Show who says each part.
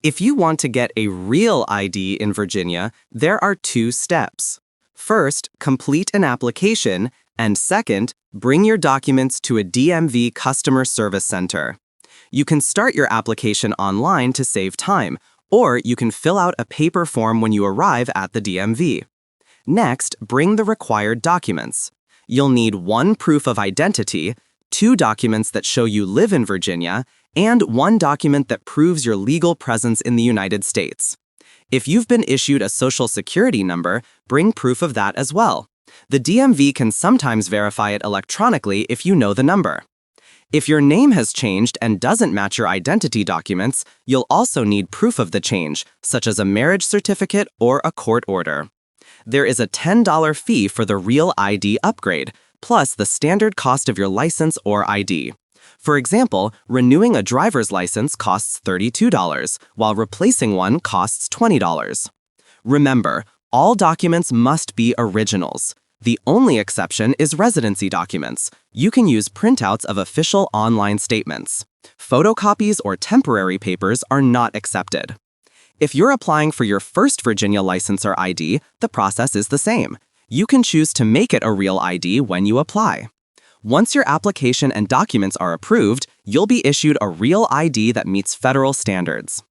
Speaker 1: If you want to get a real ID in Virginia, there are two steps. First, complete an application, and second, bring your documents to a DMV customer service center. You can start your application online to save time, or you can fill out a paper form when you arrive at the DMV. Next, bring the required documents. You'll need one proof of identity, two documents that show you live in Virginia, and one document that proves your legal presence in the United States. If you've been issued a Social Security number, bring proof of that as well. The DMV can sometimes verify it electronically if you know the number. If your name has changed and doesn't match your identity documents, you'll also need proof of the change, such as a marriage certificate or a court order. There is a $10 fee for the Real ID upgrade, plus the standard cost of your license or ID. For example, renewing a driver's license costs $32, while replacing one costs $20. Remember, all documents must be originals. The only exception is residency documents. You can use printouts of official online statements. Photocopies or temporary papers are not accepted. If you're applying for your first Virginia license or ID, the process is the same. You can choose to make it a real ID when you apply. Once your application and documents are approved, you'll be issued a real ID that meets federal standards.